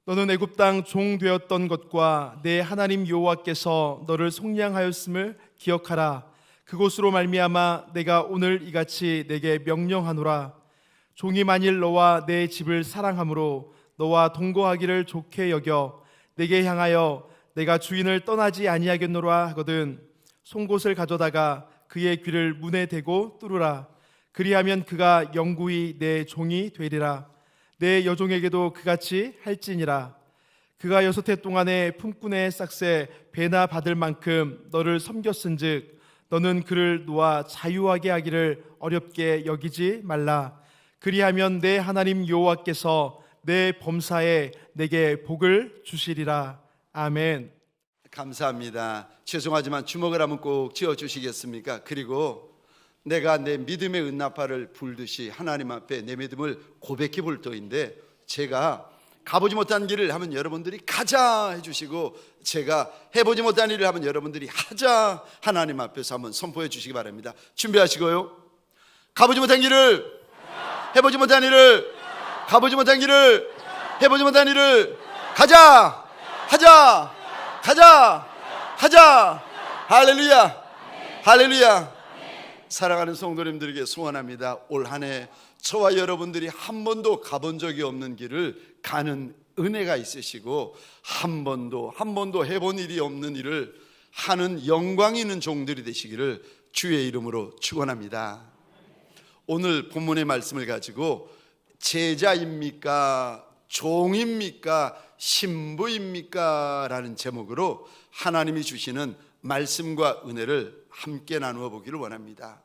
너는 애굽 땅 종 되었던 것과 내 하나님 여호와께서 너를 속량하였음을 기억하라. 그곳으로 말미암아 내가 오늘 이같이 내게 명령하노라. 종이 만일 너와 내 집을 사랑함으로 너와 동거하기를 좋게 여겨 내게 향하여 내가 주인을 떠나지 아니하겠노라 하거든 송곳을 가져다가 그의 귀를 문에 대고 뚫으라. 그리하면 그가 영구히 내 종이 되리라. 내 여종에게도 그같이 할지니라. 그가 6해 동안에 품꾼의 싹새 배나 받을 만큼 너를 섬겼은즉 너는 그를 놓아 자유하게 하기를 어렵게 여기지 말라. 그리하면 내 하나님 여호와께서 내 범사에 내게 복을 주시리라. 아멘. 감사합니다. 죄송하지만 주먹을 한번 꼭 쥐어주시겠습니까? 그리고 내가 내 믿음의 은나팔을 불듯이 하나님 앞에 내 믿음을 고백해 볼 터인데, 제가 가보지 못한 길을 하면 여러분들이 가자 해주시고, 제가 해보지 못한 일을 하면 여러분들이 하자 하나님 앞에서 한번 선포해 주시기 바랍니다. 준비하시고요. 가보지 못한 길을, 해보지 못한 일을, 가보지 못한 길을, 해보지 못한 일을 가자, 하자, 가자, 하자. 할렐루야, 할렐루야. 사랑하는 성도님들에게 소원합니다. 올 한 해 저와 여러분들이 한 번도 가본 적이 없는 길을 가는 은혜가 있으시고, 한 번도 해본 일이 없는 일을 하는 영광이 있는 종들이 되시기를 주의 이름으로 축원합니다. 오늘 본문의 말씀을 가지고 제자입니까? 종입니까? 신부입니까? 라는 제목으로 하나님이 주시는 말씀과 은혜를 함께 나누어 보기를 원합니다.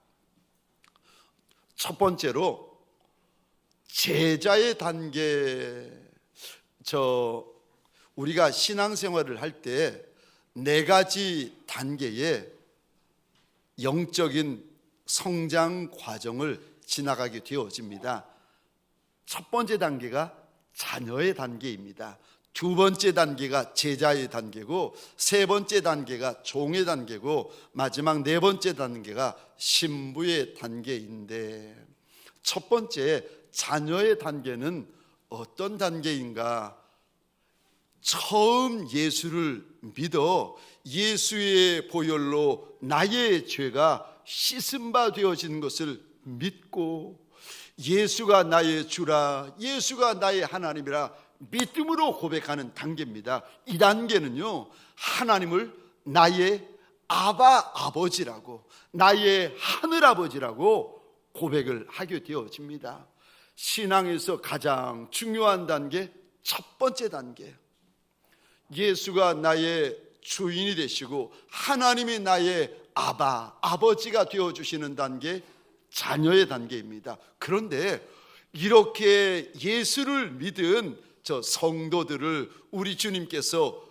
첫 번째로 제자의 단계. 우리가 신앙생활을 할 때 4가지 단계의 영적인 성장 과정을 지나가게 되어집니다. 첫 번째 단계가 자녀의 단계입니다. 두 번째 단계가 제자의 단계고, 세 번째 단계가 종의 단계고, 마지막 4번째 단계가 신부의 단계인데, 첫 번째 자녀의 단계는 어떤 단계인가? 처음 예수를 믿어 예수의 보혈로 나의 죄가 씻음 바 되어진 것을 믿고, 예수가 나의 주라, 예수가 나의 하나님이라 믿음으로 고백하는 단계입니다. 이 단계는요, 하나님을 나의 아바 아버지라고, 나의 하늘 아버지라고 고백을 하게 되어집니다. 신앙에서 가장 중요한 단계, 첫 번째 단계. 예수가 나의 주인이 되시고 하나님이 나의 아바, 아버지가 되어주시는 단계, 자녀의 단계입니다. 그런데 이렇게 예수를 믿은 저 성도들을 우리 주님께서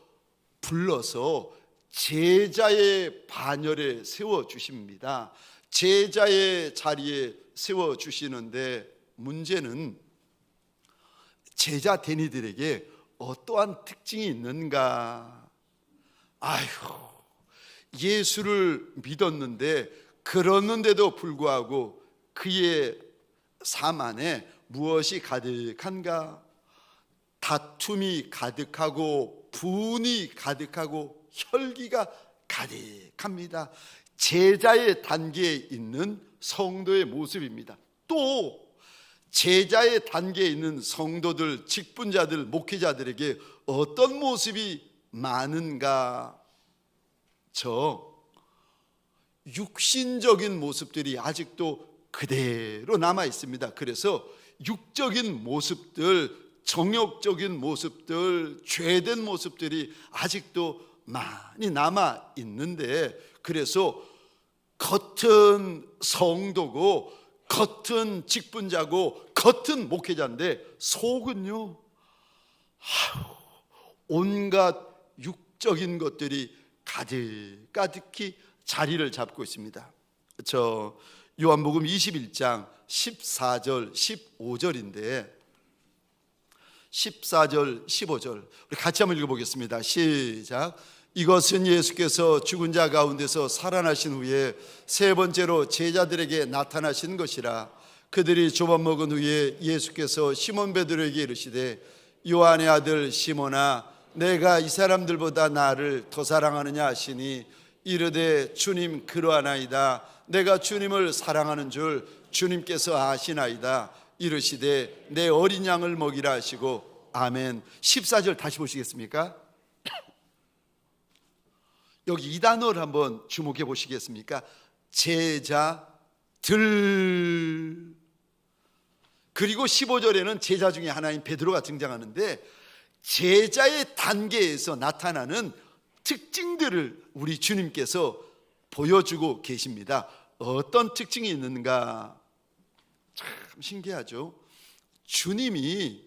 불러서 제자의 반열에 세워주십니다. 제자의 자리에 세워주시는데, 문제는 제자 된 이들에게 어떠한 특징이 있는가? 예수를 믿었는데, 그러는데도 불구하고 그의 삶 안에 무엇이 가득한가? 다툼이 가득하고 분이 가득하고 혈기가 가득합니다. 제자의 단계에 있는 성도의 모습입니다. 또 제자의 단계에 있는 성도들, 직분자들, 목회자들에게 어떤 모습이 많은가? 육신적인 모습들이 아직도 그대로 남아 있습니다. 그래서 육적인 모습들, 정욕적인 모습들, 죄된 모습들이 아직도 많이 남아 있는데, 그래서 겉은 성도고 겉은 직분자고 겉은 목회자인데 속은요, 온갖 육적인 것들이 가득히 자리를 잡고 있습니다. 요한복음 21장 14절 15절인데 14절 15절 우리 같이 한번 읽어보겠습니다. 시작. 이것은 예수께서 죽은 자 가운데서 살아나신 후에 세 번째로 제자들에게 나타나신 것이라. 그들이 조밥 먹은 후에 예수께서 시몬 베드로에게 이르시되 요한의 아들 시몬아, 내가 이 사람들보다 나를 더 사랑하느냐 하시니 이르되 주님 그러하나이다. 내가 주님을 사랑하는 줄 주님께서 아시나이다. 이르시되 내 어린 양을 먹이라 하시고 아멘. 14절 다시 보시겠습니까? 여기 이 단어를 한번 주목해 보시겠습니까? 제자들. 그리고 15절에는 제자 중에 하나인 베드로가 등장하는데 제자의 단계에서 나타나는 특징들을 우리 주님께서 보여주고 계십니다. 어떤 특징이 있는가? 참 신기하죠. 주님이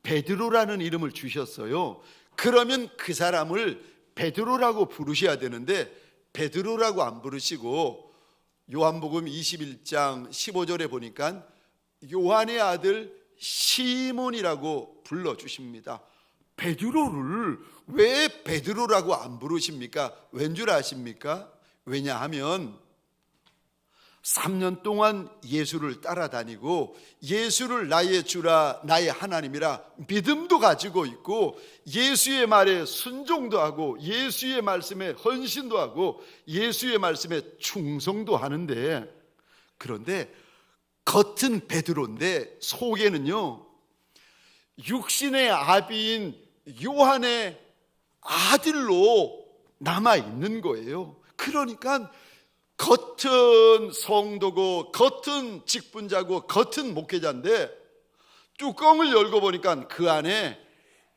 베드로라는 이름을 주셨어요. 그러면 그 사람을 베드로라고 부르셔야 되는데 베드로라고 안 부르시고 요한복음 21장 15절에 보니까 요한의 아들 시몬이라고 불러주십니다. 베드로를 왜 베드로라고 안 부르십니까? 왠 줄 아십니까? 왜냐하면 3년 동안 예수를 따라다니고 예수를 나의 주라 나의 하나님이라 믿음도 가지고 있고 예수의 말에 순종도 하고 예수의 말씀에 헌신도 하고 예수의 말씀에 충성도 하는데, 그런데 겉은 베드로인데 속에는요 육신의 아비인 요한의 아들로 남아 있는 거예요. 그러니까 겉은 성도고 겉은 직분자고 겉은 목회자인데 뚜껑을 열고 보니까 그 안에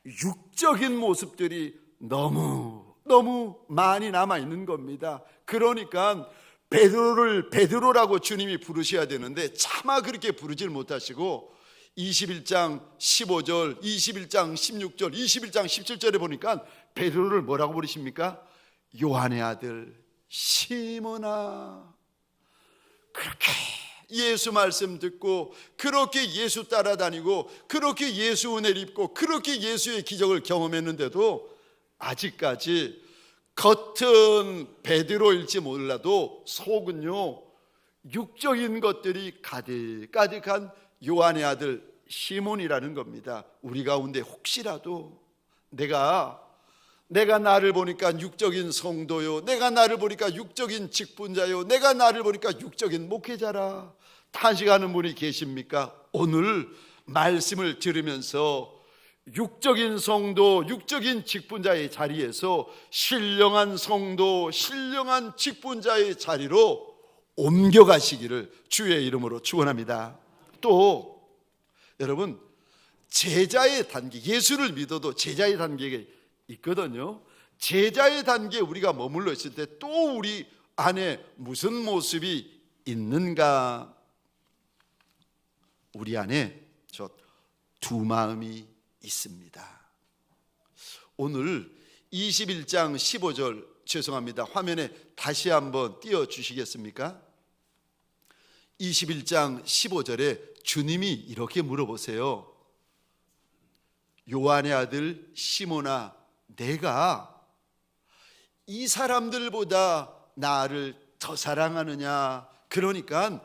육적인 모습들이 너무 많이 남아 있는 겁니다. 그러니까 베드로를 베드로라고 주님이 부르셔야 되는데 차마 그렇게 부르질 못하시고 21장 15절, 21장 16절, 21장 17절에 보니까 베드로를 뭐라고 부르십니까? 요한의 아들 시몬아. 그렇게 예수 말씀 듣고 그렇게 예수 따라다니고 그렇게 예수 은혜를 입고 그렇게 예수의 기적을 경험했는데도 아직까지 겉은 베드로일지 몰라도 속은요 육적인 것들이 가득가득한 요한의 아들 시몬이라는 겁니다. 우리 가운데 혹시라도 내가 나를 보니까 육적인 성도요, 내가 나를 보니까 육적인 직분자요, 내가 나를 보니까 육적인 목회자라 탄식하는 분이 계십니까? 오늘 말씀을 들으면서 육적인 성도, 육적인 직분자의 자리에서 신령한 성도, 신령한 직분자의 자리로 옮겨가시기를 주의 이름으로 축원합니다. 또 여러분, 제자의 단계, 예수를 믿어도 제자의 단계가 있거든요. 제자의 단계에 우리가 머물러 있을 때 또 우리 안에 무슨 모습이 있는가? 우리 안에 저 두 마음이 있습니다. 오늘 21장 15절 죄송합니다. 화면에 다시 한번 띄워주시겠습니까? 21장 15절에 주님이 이렇게 물어보세요. 요한의 아들 시몬아, 내가 이 사람들보다 나를 더 사랑하느냐? 그러니까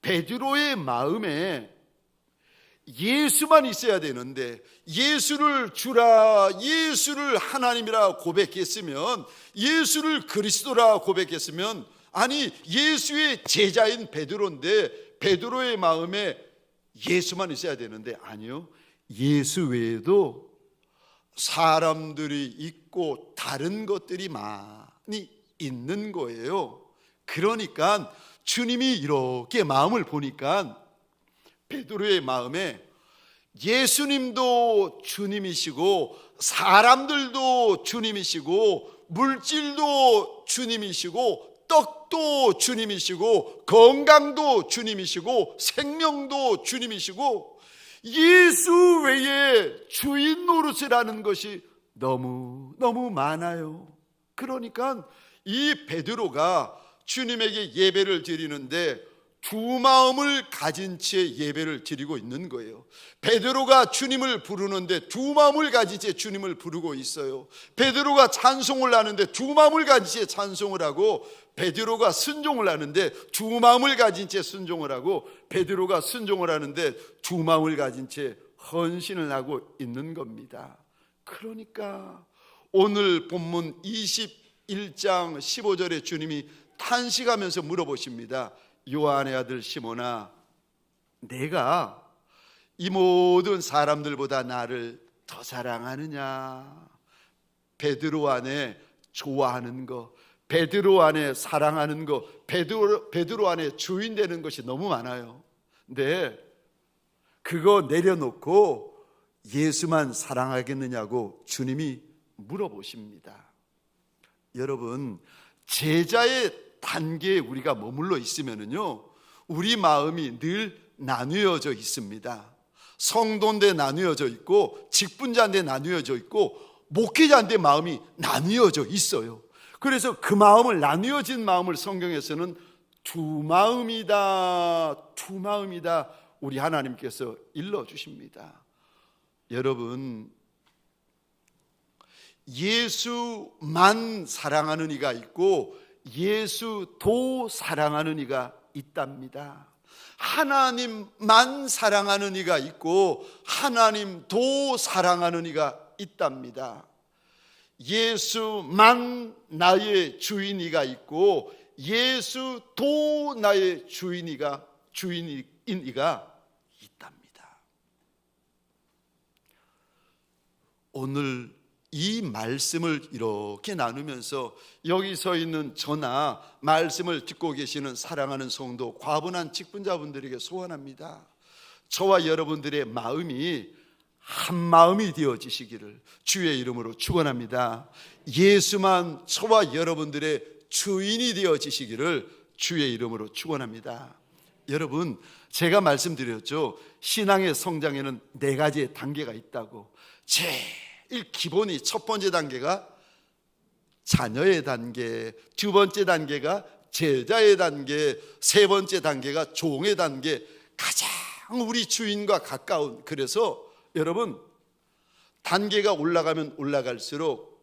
베드로의 마음에 예수만 있어야 되는데 예수를 주라, 예수를 하나님이라 고백했으면, 예수를 그리스도라 고백했으면, 아니 예수의 제자인 베드로인데 베드로의 마음에 예수만 있어야 되는데 아니요, 예수 외에도 사람들이 있고 다른 것들이 많이 있는 거예요. 그러니까 주님이 이렇게 마음을 보니까 베드로의 마음에 예수님도 주님이시고 사람들도 주님이시고 물질도 주님이시고 떡도 주님이시고 건강도 주님이시고 생명도 주님이시고 예수 외에 주인 노릇을 하는 것이 너무 많아요. 그러니까 이 베드로가 주님에게 예배를 드리는데 두 마음을 가진 채 예배를 드리고 있는 거예요. 베드로가 주님을 부르는데 두 마음을 가진 채 주님을 부르고 있어요. 베드로가 찬송을 하는데 두 마음을 가진 채 찬송을 하고, 베드로가 순종을 하는데 두 마음을 가진 채 순종을 하고, 베드로가 순종을 하는데 두 마음을 가진 채 헌신을 하고 있는 겁니다. 그러니까 오늘 본문 21장 15절에 주님이 탄식하면서 물어보십니다. 요한의 아들 시몬아, 내가 이 모든 사람들보다 나를 더 사랑하느냐? 베드로 안에 좋아하는 거, 베드로 안에 사랑하는 거, 베드로 안에 주인 되는 것이 너무 많아요. 근데 그거 내려놓고 예수만 사랑하겠느냐고 주님이 물어보십니다. 여러분, 제자의 단계에 우리가 머물러 있으면요, 우리 마음이 늘 나뉘어져 있습니다. 성도인데 나뉘어져 있고, 직분자인데 나뉘어져 있고, 목회자인데 마음이 나뉘어져 있어요. 그래서 그 마음을, 나뉘어진 마음을 성경에서는 두 마음이다 우리 하나님께서 일러주십니다. 여러분, 예수만 사랑하는 이가 있고 예수도 사랑하는 이가 있답니다. 하나님만 사랑하는 이가 있고 하나님도 사랑하는 이가 있답니다. 예수만 나의 주인이가 있고 예수도 나의 주인인 이가 있답니다. 오늘 이 말씀을 이렇게 나누면서 여기 서 있는 저나 말씀을 듣고 계시는 사랑하는 성도, 과분한 직분자분들에게 소원합니다. 저와 여러분들의 마음이 한 마음이 되어지시기를 주의 이름으로 축원합니다. 예수만 저와 여러분들의 주인이 되어지시기를 주의 이름으로 축원합니다. 여러분, 제가 말씀드렸죠. 신앙의 성장에는 4가지의 단계가 있다고. 제일 기본이 첫 번째 단계가 자녀의 단계, 두 번째 단계가 제자의 단계, 세 번째 단계가 종의 단계, 가장 우리 주인과 가까운. 그래서 여러분, 단계가 올라가면 올라갈수록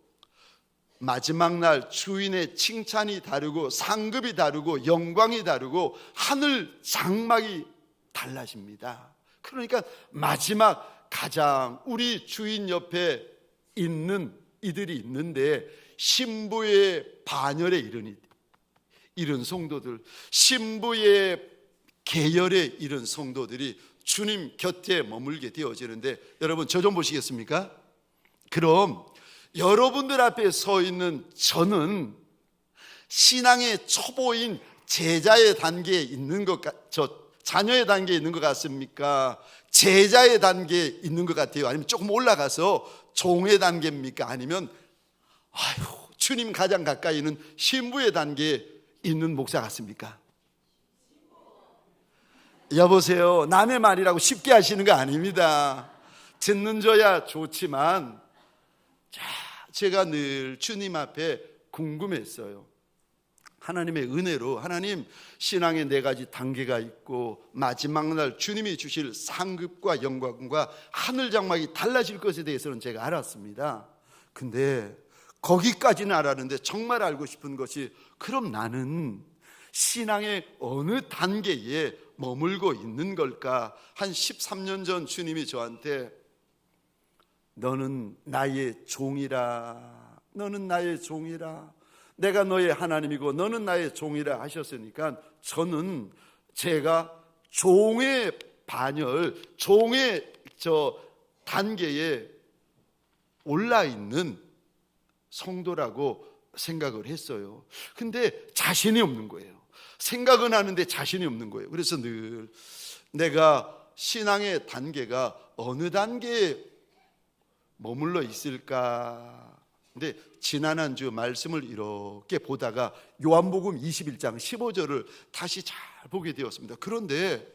마지막 날 주인의 칭찬이 다르고 상급이 다르고 영광이 다르고 하늘 장막이 달라집니다. 그러니까 마지막 가장 우리 주인 옆에 있는 이들이 있는데, 신부의 반열에 이른 성도들, 신부의 계열에 이른 성도들이 주님 곁에 머물게 되어지는데, 여러분 저 좀 보시겠습니까? 그럼 여러분들 앞에 서 있는 저는 신앙의 초보인 제자의 단계에 있는 자녀의 단계에 있는 것 같습니까? 제자의 단계에 있는 것 같아요? 아니면 조금 올라가서 종의 단계입니까? 아니면 주님 가장 가까이 있는 신부의 단계에 있는 목사 같습니까? 여보세요, 남의 말이라고 쉽게 하시는 거 아닙니다. 듣는 저야 좋지만 제가 늘 주님 앞에 궁금했어요. 하나님의 은혜로, 하나님 신앙의 4가지 단계가 있고 마지막 날 주님이 주실 상급과 영광과 하늘 장막이 달라질 것에 대해서는 제가 알았습니다. 근데 거기까지는 알았는데 정말 알고 싶은 것이, 그럼 나는 신앙의 어느 단계에 머물고 있는 걸까? 한 13년 전 주님이 저한테 너는 나의 종이라, 너는 나의 종이라, 내가 너의 하나님이고 너는 나의 종이라 하셨으니까, 저는 제가 종의 반열, 종의 단계에 올라 있는 성도라고 생각을 했어요. 근데 자신이 없는 거예요. 생각은 하는데 자신이 없는 거예요. 그래서 늘 내가 신앙의 단계가 어느 단계에 머물러 있을까? 근데 지난 한 주 말씀을 이렇게 보다가 요한복음 21장 15절을 다시 잘 보게 되었습니다. 그런데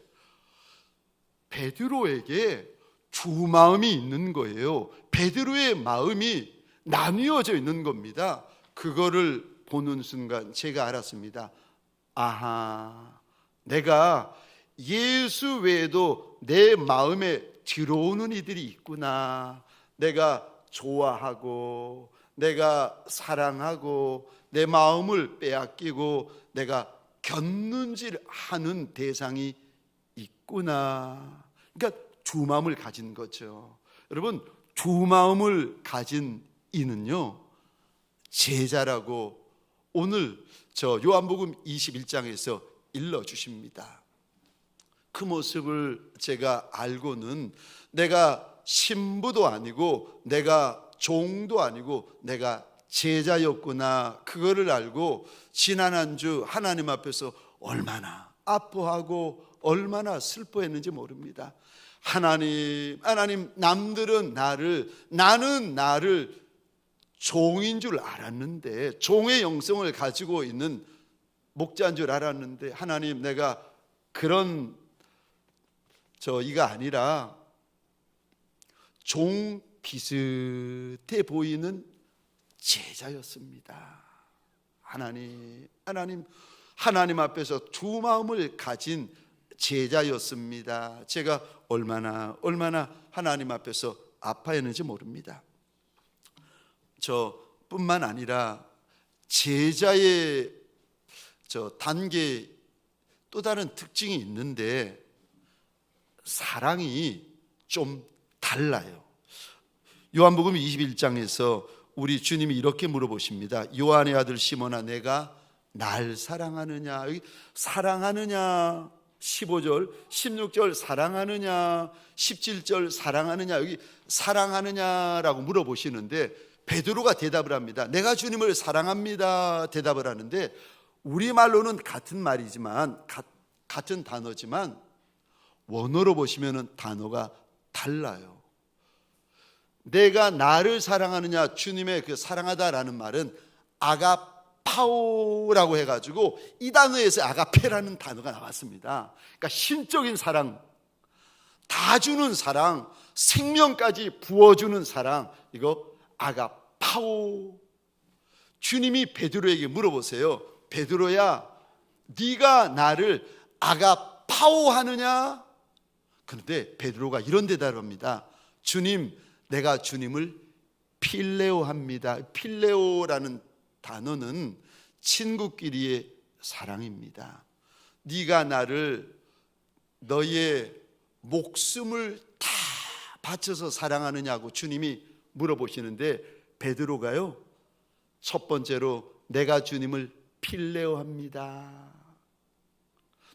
베드로에게 두 마음이 있는 거예요. 베드로의 마음이 나뉘어져 있는 겁니다. 그거를 보는 순간 제가 알았습니다. 아하, 내가 예수 외에도 내 마음에 들어오는 이들이 있구나. 내가 좋아하고 내가 사랑하고 내 마음을 빼앗기고 내가 견눈질하는 대상이 있구나. 그러니까 두 마음을 가진 거죠. 여러분, 두 마음을 가진 이는요 제자라고 오늘 저 요한복음 21장에서 일러주십니다. 그 모습을 제가 알고는 내가 신부도 아니고 내가 종도 아니고 내가 제자였구나, 그거를 알고 지난 한 주 하나님 앞에서 얼마나 아파하고 얼마나 슬퍼했는지 모릅니다. 하나님 나는 나를 종인 줄 알았는데, 종의 영성을 가지고 있는 목자인 줄 알았는데, 하나님 내가 그런 이가 아니라 종 비슷해 보이는 제자였습니다. 하나님 앞에서 두 마음을 가진 제자였습니다. 제가 얼마나 하나님 앞에서 아파했는지 모릅니다. 뿐만 아니라 제자의 단계 또 다른 특징이 있는데 사랑이 좀 달라요. 요한복음 21장에서 우리 주님이 이렇게 물어보십니다. 요한의 아들 시몬아, 내가 날 사랑하느냐? 여기 사랑하느냐? 15절, 16절 사랑하느냐? 17절 사랑하느냐? 여기 사랑하느냐라고 물어보시는데 베드로가 대답을 합니다. 내가 주님을 사랑합니다 대답을 하는데, 우리말로는 같은 말이지만 같은 단어지만 원어로 보시면 단어가 달라요. 내가 나를 사랑하느냐, 주님의 그 사랑하다라는 말은 아가파오라고 해가지고 이 단어에서 아가페라는 단어가 나왔습니다. 그러니까 신적인 사랑, 다 주는 사랑, 생명까지 부어주는 사랑, 이거 아가파오. 주님이 베드로에게 물어보세요. 베드로야, 네가 나를 아가파오 하느냐? 그런데 베드로가 이런 대답을 합니다. 주님, 내가 주님을 필레오 합니다. 필레오라는 단어는 친구끼리의 사랑입니다. 네가 나를 너의 목숨을 다 바쳐서 사랑하느냐고 주님이 물어보시는데, 베드로가요 첫 번째로 내가 주님을 필레오 합니다.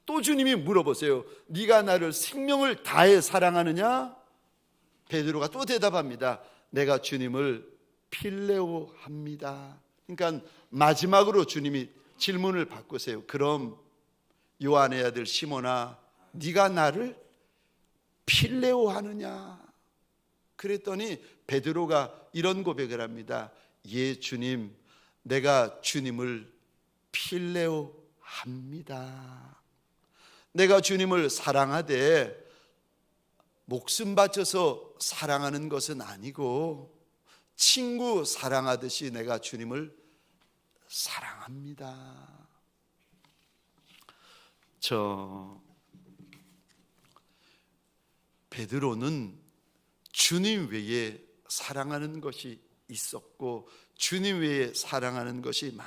또 주님이 물어보세요. 네가 나를 생명을 다해 사랑하느냐? 베드로가 또 대답합니다. 내가 주님을 필레오 합니다. 그러니까 마지막으로 주님이 질문을 바꾸세요. 그럼 요한의 아들 시몬아, 네가 나를 필레오 하느냐? 그랬더니 베드로가 이런 고백을 합니다. 예 주님, 내가 주님을 필레오 합니다. 내가 주님을 사랑하되 목숨 바쳐서 사랑하는 것은 아니고 친구 사랑하듯이 내가 주님을 사랑합니다. 베드로는 주님 외에 사랑하는 것이 있었고 주님 외에 사랑하는 것이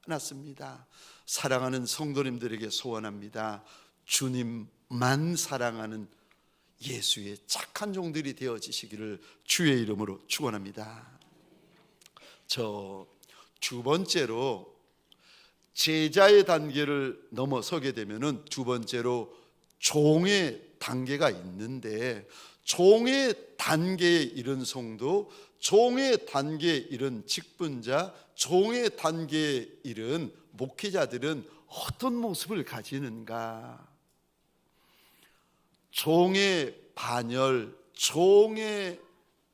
많았습니다. 사랑하는 성도님들에게 소원합니다. 주님만 사랑하는 예수의 착한 종들이 되어지시기를 주의 이름으로 축원합니다. 두 번째로 제자의 단계를 넘어서게 되면은 두 번째로 종의 단계가 있는데, 종의 단계에 이른 성도, 종의 단계에 이른 직분자, 종의 단계에 이른 목회자들은 어떤 모습을 가지는가? 종의 반열, 종의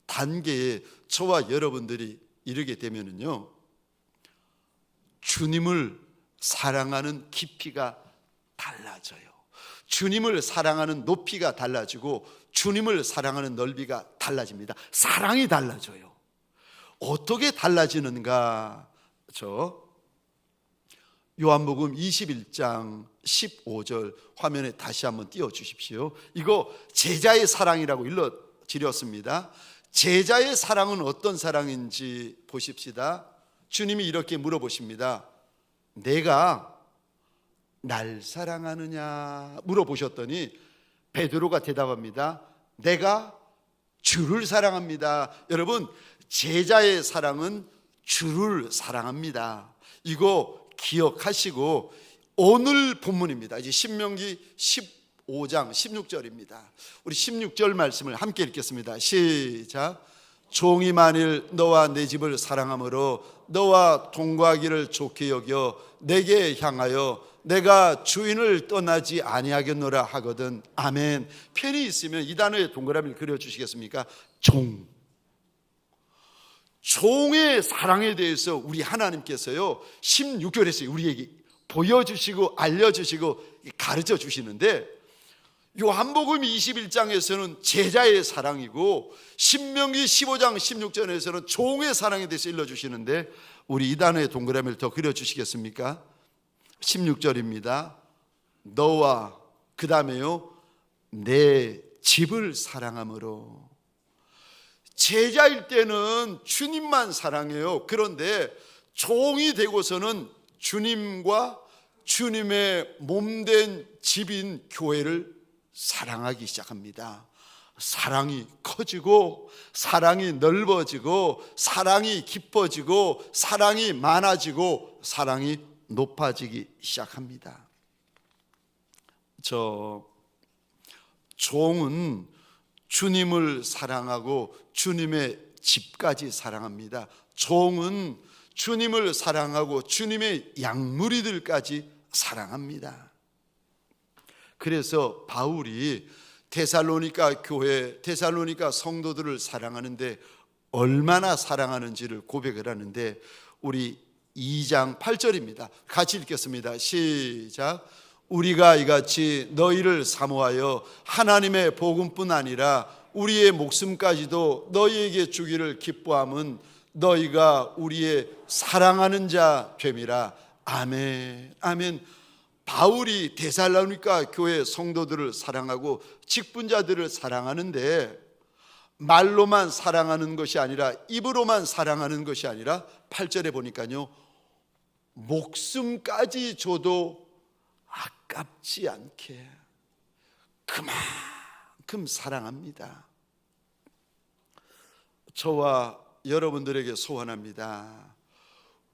단계에 저와 여러분들이 이르게 되면은요, 주님을 사랑하는 깊이가 달라져요. 주님을 사랑하는 높이가 달라지고 주님을 사랑하는 넓이가 달라집니다. 사랑이 달라져요. 어떻게 달라지는가? 요한복음 21장 15절 화면에 다시 한번 띄워주십시오. 이거 제자의 사랑이라고 일러드렸습니다. 제자의 사랑은 어떤 사랑인지 보십시다. 주님이 이렇게 물어보십니다. 내가 날 사랑하느냐 물어보셨더니 베드로가 대답합니다. 내가 주를 사랑합니다. 여러분, 제자의 사랑은 주를 사랑합니다. 이거 기억하시고 오늘 본문입니다. 이제 신명기 15장 16절입니다. 우리 16절 말씀을 함께 읽겠습니다. 시작. 종이 만일 너와 내 집을 사랑함으로 너와 동거하기를 좋게 여겨 내게 향하여 내가 주인을 떠나지 아니하겠노라 하거든. 아멘. 편이 있으면 이 단어에 동그라미를 그려주시겠습니까? 종. 종의 사랑에 대해서 우리 하나님께서요 16절에서 우리에게 보여주시고 알려주시고 가르쳐 주시는데, 요한복음 21장에서는 제자의 사랑이고 신명기 15장 16절에서는 종의 사랑에 대해서 일러주시는데, 우리 이 단어에 동그라미를 더 그려주시겠습니까? 16절입니다. 너와 그 다음에요 내 집을 사랑함으로. 제자일 때는 주님만 사랑해요. 그런데 종이 되고서는 주님과 주님의 몸된 집인 교회를 사랑하기 시작합니다. 사랑이 커지고 사랑이 넓어지고 사랑이 깊어지고 사랑이 많아지고 사랑이 높아지기 시작합니다. 종은 주님을 사랑하고 주님의 집까지 사랑합니다. 종은 주님을 사랑하고 주님의 양무리들까지 사랑합니다. 그래서 바울이 데살로니가 교회, 데살로니가 성도들을 사랑하는데 얼마나 사랑하는지를 고백을 하는데, 우리 2장 8절입니다. 같이 읽겠습니다. 시작. 우리가 이같이 너희를 사모하여 하나님의 복음뿐 아니라 우리의 목숨까지도 너희에게 주기를 기뻐함은 너희가 우리의 사랑하는 자 됨이라. 아멘. 아멘. 바울이 데살로니가 교회 성도들을 사랑하고 직분자들을 사랑하는데, 말로만 사랑하는 것이 아니라 입으로만 사랑하는 것이 아니라 8절에 보니까요 목숨까지 줘도 아깝지 않게 그만큼 사랑합니다. 저와 여러분들에게 소원합니다.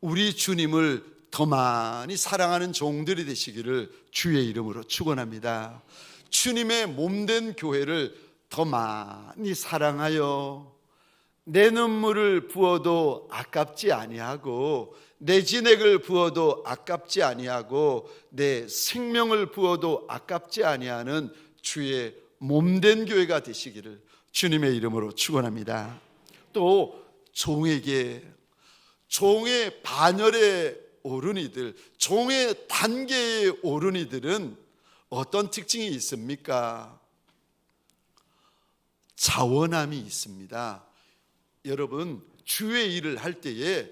우리 주님을 더 많이 사랑하는 종들이 되시기를 주의 이름으로 축원합니다. 주님의 몸된 교회를 더 많이 사랑하여 내 눈물을 부어도 아깝지 아니하고 내 진액을 부어도 아깝지 아니하고 내 생명을 부어도 아깝지 아니하는 주의 몸된 교회가 되시기를 주님의 이름으로 축원합니다. 또 종에게, 종의 반열에 오른 이들, 종의 단계에 오른 이들은 어떤 특징이 있습니까? 자원함이 있습니다. 여러분, 주의 일을 할 때에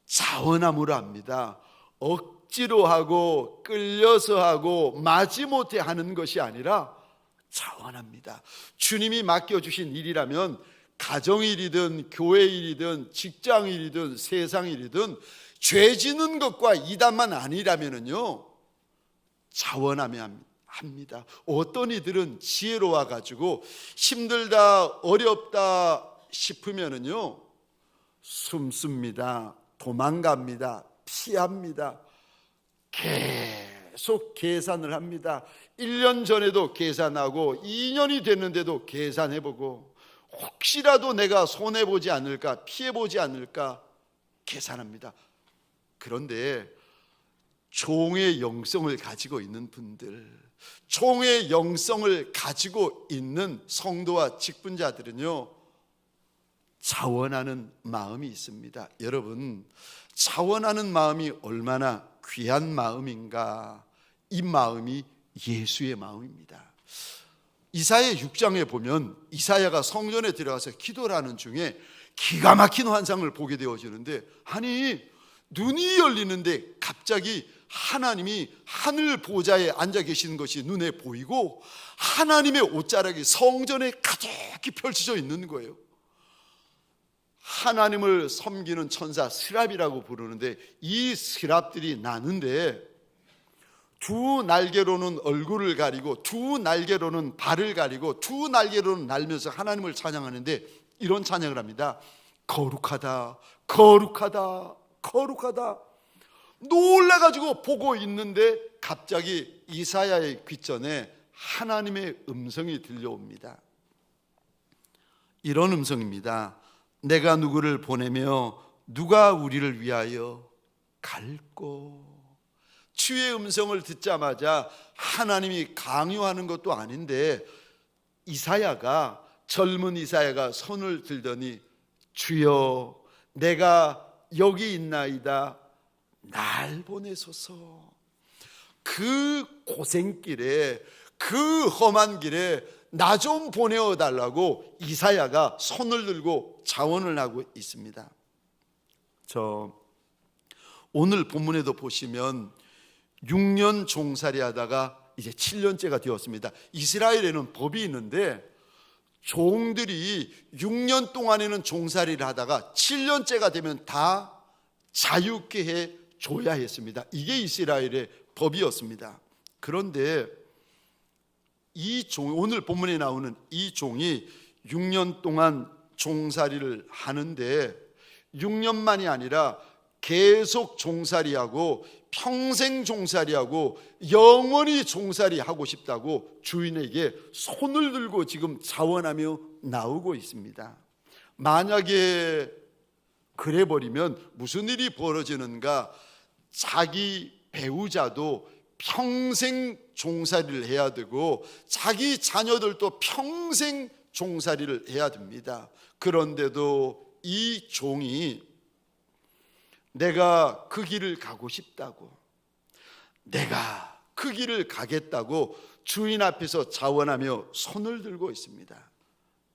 자원함으로 합니다. 억지로 하고 끌려서 하고 마지못해 하는 것이 아니라 자원합니다. 주님이 맡겨주신 일이라면 가정일이든 교회일이든 직장일이든 세상일이든 죄 짓는 것과 이단만 아니라면요 자원하며 합니다. 어떤 이들은 지혜로워 가지고 힘들다 어렵다 싶으면은요 숨습니다. 도망갑니다. 피합니다. 계속 계산을 합니다. 1년 전에도 계산하고 2년이 됐는데도 계산해보고 혹시라도 내가 손해보지 않을까 피해보지 않을까 계산합니다. 그런데 종의 영성을 가지고 있는 분들, 종의 영성을 가지고 있는 성도와 직분자들은요 자원하는 마음이 있습니다. 여러분, 자원하는 마음이 얼마나 귀한 마음인가. 이 마음이 예수의 마음입니다. 이사야 6장에 보면 이사야가 성전에 들어가서 기도를 하는 중에 기가 막힌 환상을 보게 되어지는데, 아니 눈이 열리는데 갑자기 하나님이 하늘 보좌에 앉아 계시는 것이 눈에 보이고 하나님의 옷자락이 성전에 가득히 펼쳐져 있는 거예요. 하나님을 섬기는 천사 스랍이라고 부르는데 이 스랍들이 나는데 두 날개로는 얼굴을 가리고 두 날개로는 발을 가리고 두 날개로는 날면서 하나님을 찬양하는데 이런 찬양을 합니다. 거룩하다, 거룩하다, 거룩하다. 놀라가지고 보고 있는데 갑자기 이사야의 귓전에 하나님의 음성이 들려옵니다. 이런 음성입니다. 내가 누구를 보내며 누가 우리를 위하여 갈꼬. 주의 음성을 듣자마자 하나님이 강요하는 것도 아닌데 이사야가, 젊은 이사야가 손을 들더니 주여 내가 여기 있나이다, 날 보내소서. 그 고생길에, 그 험한 길에 나 좀 보내어 달라고 이사야가 손을 들고 자원을 하고 있습니다. 오늘 본문에도 보시면 6년 종살이 하다가 이제 7년째가 되었습니다. 이스라엘에는 법이 있는데 종들이 6년 동안에는 종살이를 하다가 7년째가 되면 다 자유케 해 줘야 했습니다. 이게 이스라엘의 법이었습니다. 그런데 오늘 본문에 나오는 이 종이 6년 동안 종살이를 하는데 6년만이 아니라 계속 종살이하고 평생 종살이하고 영원히 종살이하고 싶다고 주인에게 손을 들고 지금 자원하며 나오고 있습니다. 만약에 그래 버리면 무슨 일이 벌어지는가? 자기 배우자도 평생 종살이를 해야 되고 자기 자녀들도 평생 종살이를 해야 됩니다. 그런데도 이 종이 내가 그 길을 가고 싶다고, 내가 그 길을 가겠다고 주인 앞에서 자원하며 손을 들고 있습니다.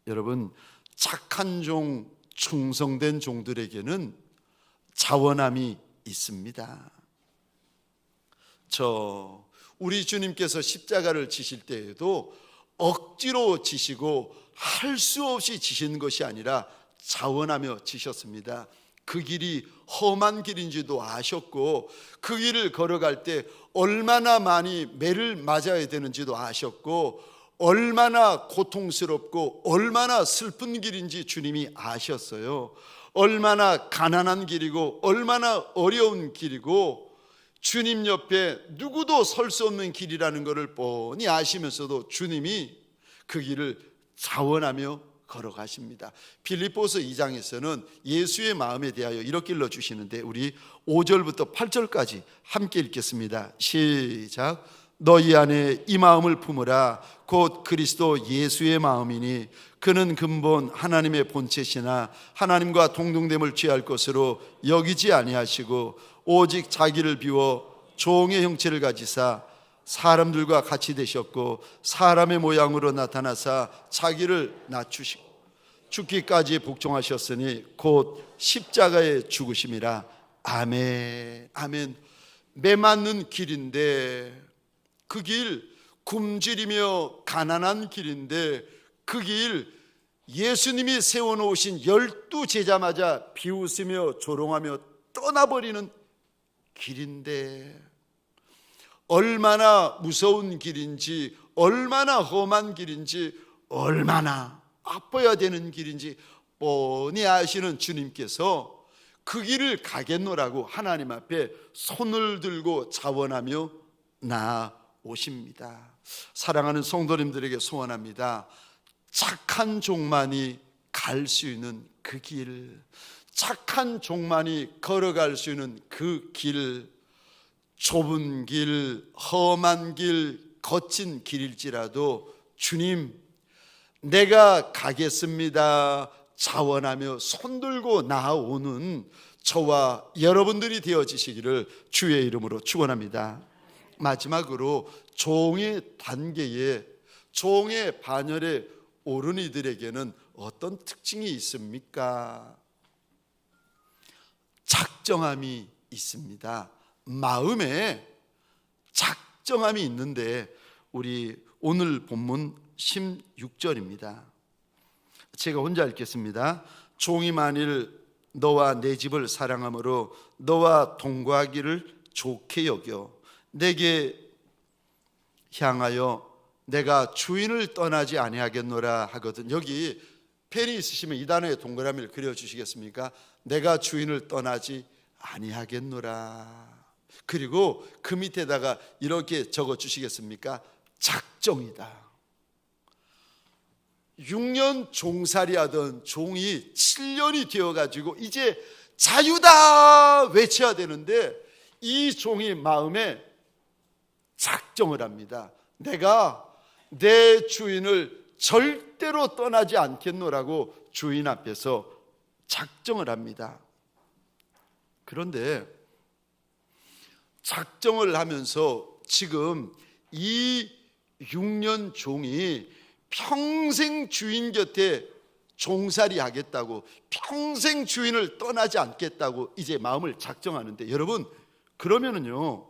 여러분, 착한 종, 충성된 종들에게는 자원함이 있습니다. 우리 주님께서 십자가를 지실 때에도 억지로 지시고 할 수 없이 지신 것이 아니라 자원하며 지셨습니다. 그 길이 험한 길인지도 아셨고 그 길을 걸어갈 때 얼마나 많이 매를 맞아야 되는지도 아셨고 얼마나 고통스럽고 얼마나 슬픈 길인지 주님이 아셨어요. 얼마나 가난한 길이고 얼마나 어려운 길이고 주님 옆에 누구도 설 수 없는 길이라는 것을 뻔히 아시면서도 주님이 그 길을 자원하며 걸어가십니다. 빌립보서 2장에서는 예수의 마음에 대하여 이렇게 일러주시는데 우리 5절부터 8절까지 함께 읽겠습니다. 시작. 너희 안에 이 마음을 품으라. 곧 그리스도 예수의 마음이니 그는 근본 하나님의 본체시나 하나님과 동등됨을 취할 것으로 여기지 아니하시고 오직 자기를 비워 종의 형체를 가지사 사람들과 같이 되셨고 사람의 모양으로 나타나사 자기를 낮추시고 죽기까지 복종하셨으니 곧 십자가에 죽으심이라. 아멘. 아멘. 매맞는 길인데 그 길, 굶주리며 가난한 길인데 그 길, 예수님이 세워놓으신 12 제자마자 비웃으며 조롱하며 떠나버리는 길인데 얼마나 무서운 길인지, 얼마나 험한 길인지, 얼마나 아파야 되는 길인지 뻔히 아시는 주님께서 그 길을 가겠노라고 하나님 앞에 손을 들고 자원하며 나오십니다. 사랑하는 성도님들에게 소원합니다. 착한 종만이 갈 수 있는 그 길, 착한 종만이 걸어갈 수 있는 그 길, 좁은 길, 험한 길, 거친 길일지라도 주님, 내가 가겠습니다 자원하며 손들고 나오는 저와 여러분들이 되어지시기를 주의 이름으로 축원합니다. 마지막으로 종의 단계에, 종의 반열에 오른 이들에게는 어떤 특징이 있습니까? 작정함이 있습니다. 마음에 작정함이 있는데 우리 오늘 본문 16절입니다. 제가 혼자 읽겠습니다. 종이 만일 너와 내 집을 사랑함으로 너와 동거하기를 좋게 여겨 내게 향하여 내가 주인을 떠나지 아니하겠노라 하거든. 여기 펜이 있으시면 이 단어에 동그라미를 그려주시겠습니까? 내가 주인을 떠나지 아니하겠노라. 그리고 그 밑에다가 이렇게 적어주시겠습니까? 작정이다. 6년 종살이 하던 종이 7년이 되어가지고 이제 자유다 외쳐야 되는데 이 종이 마음에 작정을 합니다. 내가 내 주인을 절대로 떠나지 않겠노라고 주인 앞에서 작정을 합니다. 그런데 작정을 하면서 지금 이 6년 종이 평생 주인 곁에 종살이 하겠다고, 평생 주인을 떠나지 않겠다고 이제 마음을 작정하는데, 여러분 그러면은요,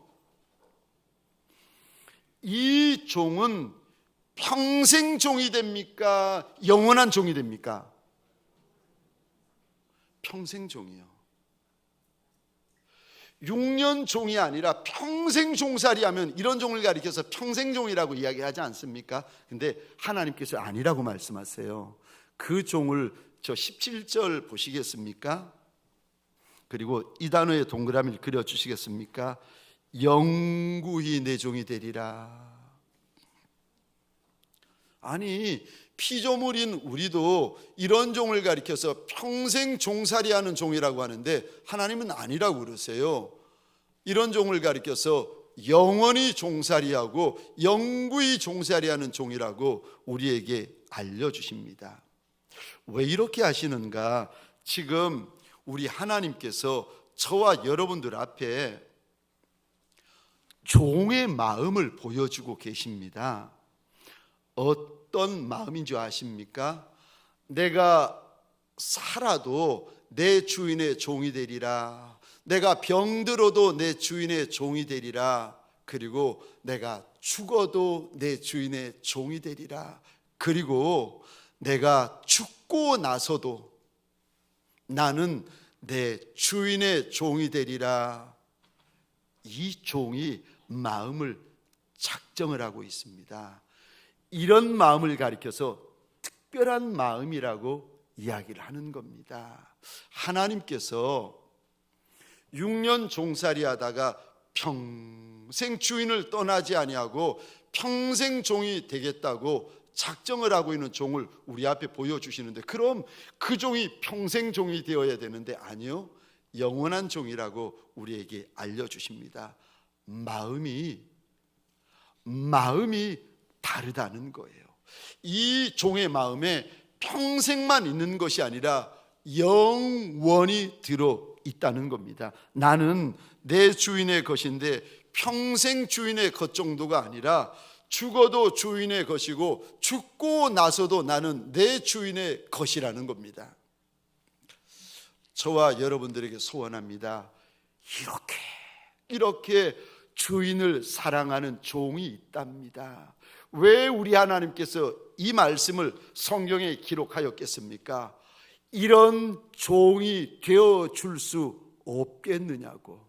이 종은 평생 종이 됩니까? 영원한 종이 됩니까? 평생 종이요. 6년 종이 아니라 평생 종살이 하면 이런 종을 가리켜서 평생 종이라고 이야기하지 않습니까? 근데 하나님께서 아니라고 말씀하세요. 그 종을 저 17절 보시겠습니까? 그리고 이 단어에 동그라미를 그려주시겠습니까? 영구히 내 종이 되리라. 아니, 피조물인 우리도 이런 종을 가리켜서 평생 종살이하는 종이라고 하는데 하나님은 아니라고 그러세요. 이런 종을 가리켜서 영원히 종살이하고 영구히 종살이하는 종이라고 우리에게 알려주십니다. 왜 이렇게 하시는가? 지금 우리 하나님께서 저와 여러분들 앞에 종의 마음을 보여주고 계십니다. 어떤 마음인 줄 아십니까? 내가 살아도 내 주인의 종이 되리라. 내가 병들어도 내 주인의 종이 되리라. 그리고 내가 죽어도 내 주인의 종이 되리라. 그리고 내가 죽고 나서도 나는 내 주인의 종이 되리라. 이 종이 마음을 작정을 하고 있습니다. 이런 마음을 가리켜서 특별한 마음이라고 이야기를 하는 겁니다. 하나님께서 6년 종살이 하다가 평생 주인을 떠나지 아니하고 평생 종이 되겠다고 작정을 하고 있는 종을 우리 앞에 보여주시는데, 그럼 그 종이 평생 종이 되어야 되는데 아니요, 영원한 종이라고 우리에게 알려주십니다. 마음이 다르다는 거예요. 이 종의 마음에 평생만 있는 것이 아니라 영원히 들어 있다는 겁니다. 나는 내 주인의 것인데 평생 주인의 것 정도가 아니라 죽어도 주인의 것이고 죽고 나서도 나는 내 주인의 것이라는 겁니다. 저와 여러분들에게 소원합니다. 이렇게 주인을 사랑하는 종이 있답니다. 왜 우리 하나님께서 이 말씀을 성경에 기록하였겠습니까? 이런 종이 되어줄 수 없겠느냐고.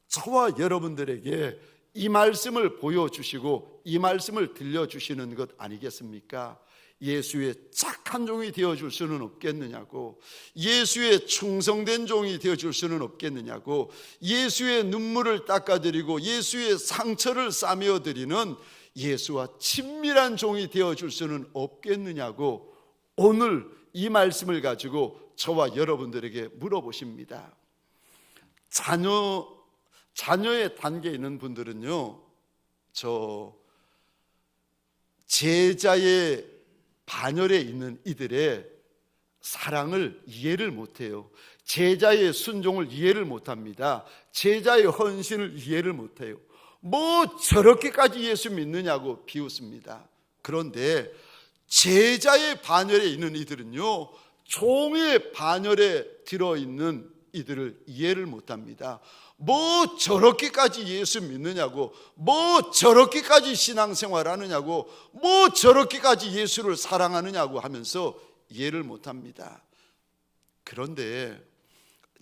저와 여러분들에게 이 말씀을 보여주시고 이 말씀을 들려주시는 것 아니겠습니까? 예수의 착한 종이 되어줄 수는 없겠느냐고. 예수의 충성된 종이 되어줄 수는 없겠느냐고. 예수의 눈물을 닦아드리고 예수의 상처를 싸매어드리는 예수와 친밀한 종이 되어줄 수는 없겠느냐고 오늘 이 말씀을 가지고 저와 여러분들에게 물어보십니다. 자녀의 단계에 있는 분들은요, 저 제자의 반열에 있는 이들의 사랑을 이해를 못해요. 제자의 순종을 이해를 못합니다. 제자의 헌신을 이해를 못해요. 뭐 저렇게까지 예수 믿느냐고 비웃습니다. 그런데 제자의 반열에 있는 이들은요, 종의 반열에 들어있는 이들을 이해를 못합니다. 뭐 저렇게까지 예수 믿느냐고, 뭐 저렇게까지 신앙생활 하느냐고, 뭐 저렇게까지 예수를 사랑하느냐고 하면서 이해를 못합니다. 그런데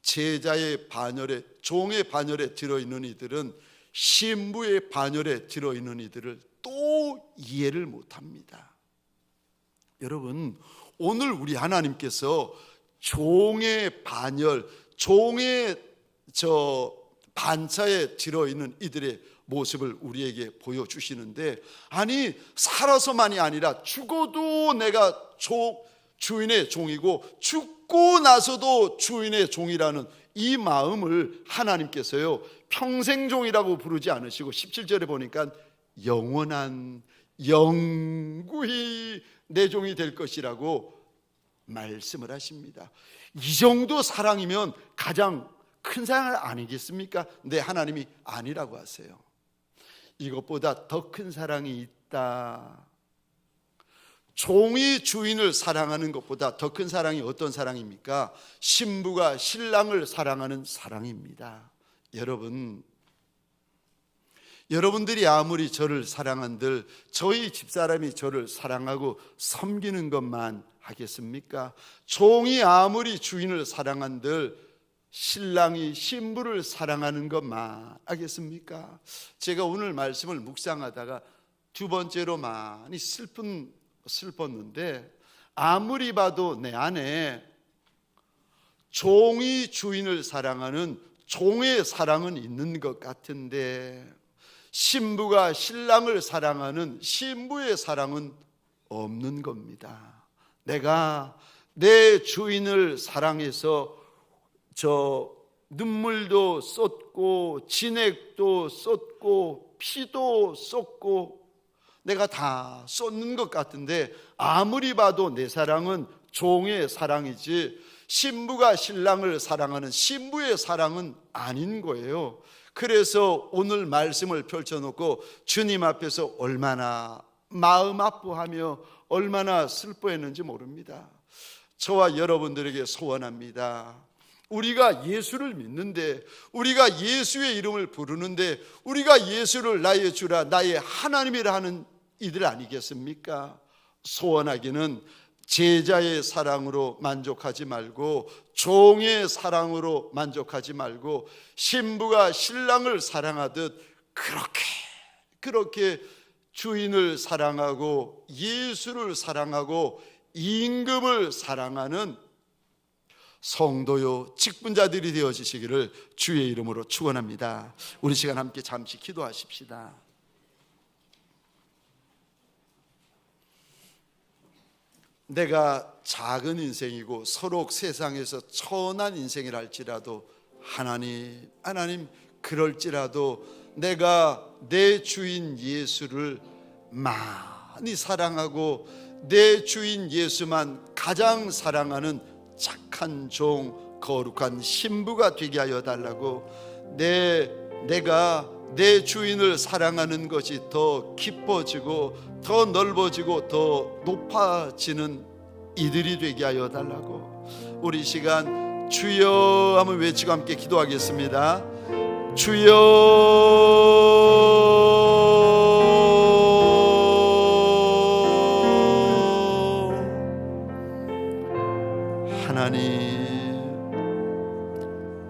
제자의 반열에, 종의 반열에 들어있는 이들은 신부의 반열에 들어있는 이들을 또 이해를 못합니다. 여러분, 오늘 우리 하나님께서 종의 반열, 종의 반차에 들어있는 이들의 모습을 우리에게 보여주시는데, 아니 살아서만이 아니라 죽어도 내가 주인의 종이고 죽고 나서도 주인의 종이라는 이 마음을 하나님께서요 평생 종이라고 부르지 않으시고 17절에 보니까 영원한 영구히 내 종이 될 것이라고 말씀을 하십니다. 이 정도 사랑이면 가장 큰 사랑 아니겠습니까? 근데 하나님이 아니라고 하세요. 이것보다 더 큰 사랑이 있다. 종이 주인을 사랑하는 것보다 더 큰 사랑이 어떤 사랑입니까? 신부가 신랑을 사랑하는 사랑입니다. 여러분들이 아무리 저를 사랑한들 저희 집사람이 저를 사랑하고 섬기는 것만 하겠습니까? 종이 아무리 주인을 사랑한들 신랑이 신부를 사랑하는 것만 하겠습니까? 제가 오늘 말씀을 묵상하다가 두 번째로 많이 슬펐는데, 아무리 봐도 내 안에 종이 주인을 사랑하는 종의 사랑은 있는 것 같은데 신부가 신랑을 사랑하는 신부의 사랑은 없는 겁니다. 내가 내 주인을 사랑해서 눈물도 쏟고 진액도 쏟고 피도 쏟고 내가 다 쏟는 것 같은데, 아무리 봐도 내 사랑은 종의 사랑이지 신부가 신랑을 사랑하는 신부의 사랑은 아닌 거예요. 그래서 오늘 말씀을 펼쳐놓고 주님 앞에서 얼마나 마음 아파하며 얼마나 슬퍼했는지 모릅니다. 저와 여러분들에게 소원합니다. 우리가 예수를 믿는데, 우리가 예수의 이름을 부르는데, 우리가 예수를 나의 주라 나의 하나님이라 하는 이들 아니겠습니까? 소원하기는 제자의 사랑으로 만족하지 말고 종의 사랑으로 만족하지 말고 신부가 신랑을 사랑하듯 그렇게 주인을 사랑하고 예수를 사랑하고 임금을 사랑하는 성도요 직분자들이 되어지시기를 주의 이름으로 축원합니다. 우리 시간 함께 잠시 기도하십시다. 내가 작은 인생이고 서로 세상에서 천한 인생이라 할지라도 하나님 그럴지라도 내가 내 주인 예수를 많이 사랑하고 내 주인 예수만 가장 사랑하는 착한 종 거룩한 신부가 되게 하여 달라고, 내가 내 주인을 사랑하는 것이 더 깊어지고 더 넓어지고 더 높아지는 이들이 되게 하여 달라고. 우리 시간 주여 하면 외치고 함께 기도하겠습니다. 주여, 하나님,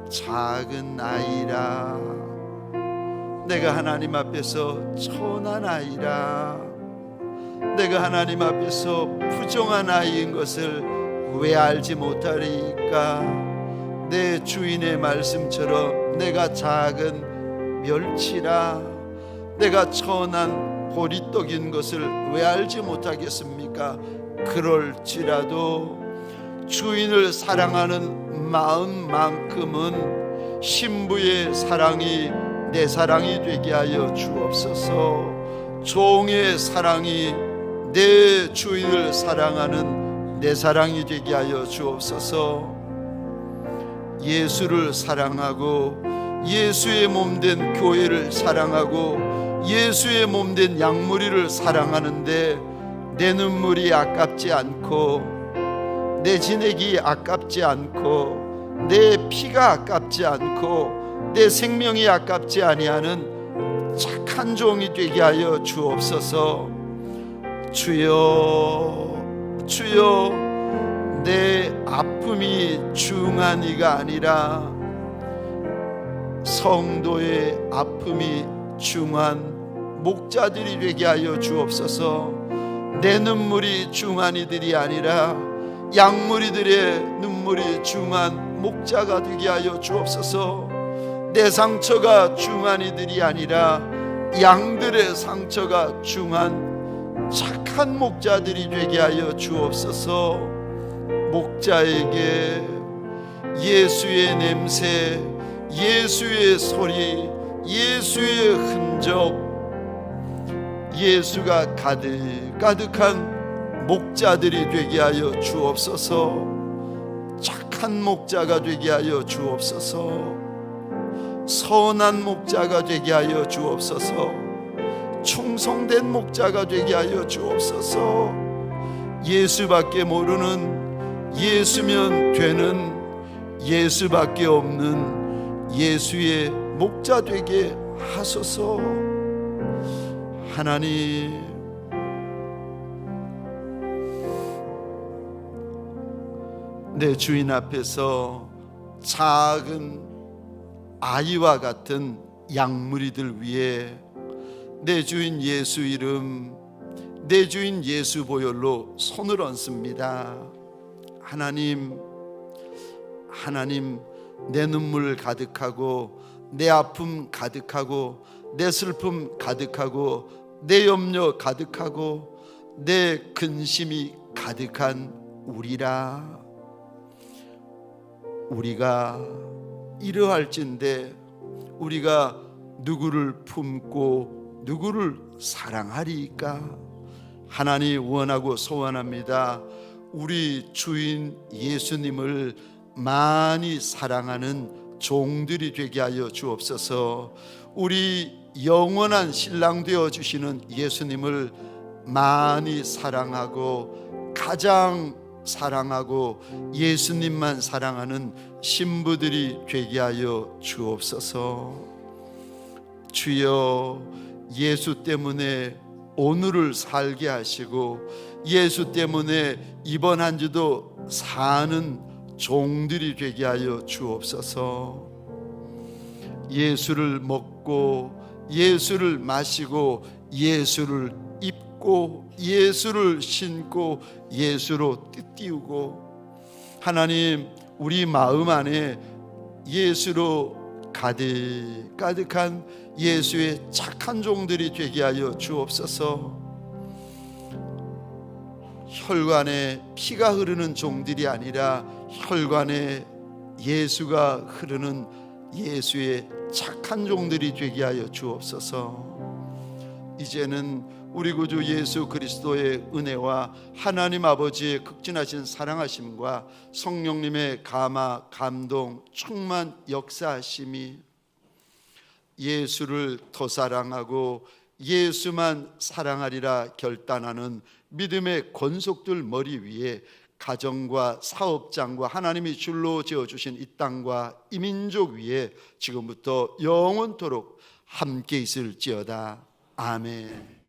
작은 아이라, 내가 하나님 앞에서 천한 아이라, 내가 하나님 앞에서 부정한 아이인 것을 왜 알지 못하리까? 내 주인의 말씀처럼 내가 작은 멸치라, 내가 천한 보리떡인 것을 왜 알지 못하겠습니까? 그럴지라도 주인을 사랑하는 마음만큼은 신부의 사랑이 내 사랑이 되게 하여 주옵소서. 종의 사랑이 내 주인을 사랑하는 내 사랑이 되게 하여 주옵소서. 예수를 사랑하고 예수의 몸된 교회를 사랑하고 예수의 몸된 양무리를 사랑하는데 내 눈물이 아깝지 않고 내 진액이 아깝지 않고 내 피가 아깝지 않고 내 생명이 아깝지 아니하는 착한 종이 되게 하여 주옵소서. 주여, 주여, 내 아픔이 중한 이가 아니라 성도의 아픔이 중한 목자들이 되게 하여 주옵소서. 내 눈물이 중한 이들이 아니라 양무리들의 눈물이 중한 목자가 되게 하여 주옵소서. 내 상처가 중한 이들이 아니라 양들의 상처가 중한 착한 목자들이 되게 하여 주옵소서. 목자에게 예수의 냄새, 예수의 소리, 예수의 흔적, 예수가 가득한 목자들이 되게 하여 주옵소서. 착한 목자가 되게 하여 주옵소서. 선한 목자가 되게 하여 주옵소서. 충성된 목자가 되게 하여 주옵소서. 예수밖에 모르는, 예수면 되는, 예수밖에 없는 예수의 목자 되게 하소서. 하나님, 내 주인 앞에서 작은 아이와 같은 양무리들 위해 내 주인 예수 이름, 내 주인 예수 보혈로 손을 얹습니다. 하나님, 내 눈물 가득하고 내 아픔 가득하고 내 슬픔 가득하고 내 염려 가득하고 내 근심이 가득한 우리가 이러할진대 우리가 누구를 품고 누구를 사랑하리까? 하나님 원하고 소원합니다. 우리 주인 예수님을 많이 사랑하는 종들이 되게 하여 주옵소서. 우리 영원한 신랑 되어 주시는 예수님을 많이 사랑하고 가장 사랑하고 예수님만 사랑하는 신부들이 되게 하여 주옵소서. 주여, 예수 때문에 오늘을 살게 하시고 예수 때문에 이번 한 주도 사는 종들이 되게 하여 주옵소서. 예수를 먹고 예수를 마시고 예수를 입고 예수를 신고 예수로 띠우고, 하나님 우리 마음 안에 예수로 가득한 예수의 착한 종들이 되게 하여 주옵소서. 혈관에 피가 흐르는 종들이 아니라 혈관에 예수가 흐르는 예수의 착한 종들이 되게 하여 주옵소서. 이제는 우리 구주 예수 그리스도의 은혜와 하나님 아버지의 극진하신 사랑하심과 성령님의 감화, 감동, 충만 역사하심이 예수를 더 사랑하고 예수만 사랑하리라 결단하는 믿음의 권속들 머리 위에 가정과 사업장과 하나님이 줄로 지어주신 이 땅과 이 민족 위에 지금부터 영원토록 함께 있을지어다. 아멘.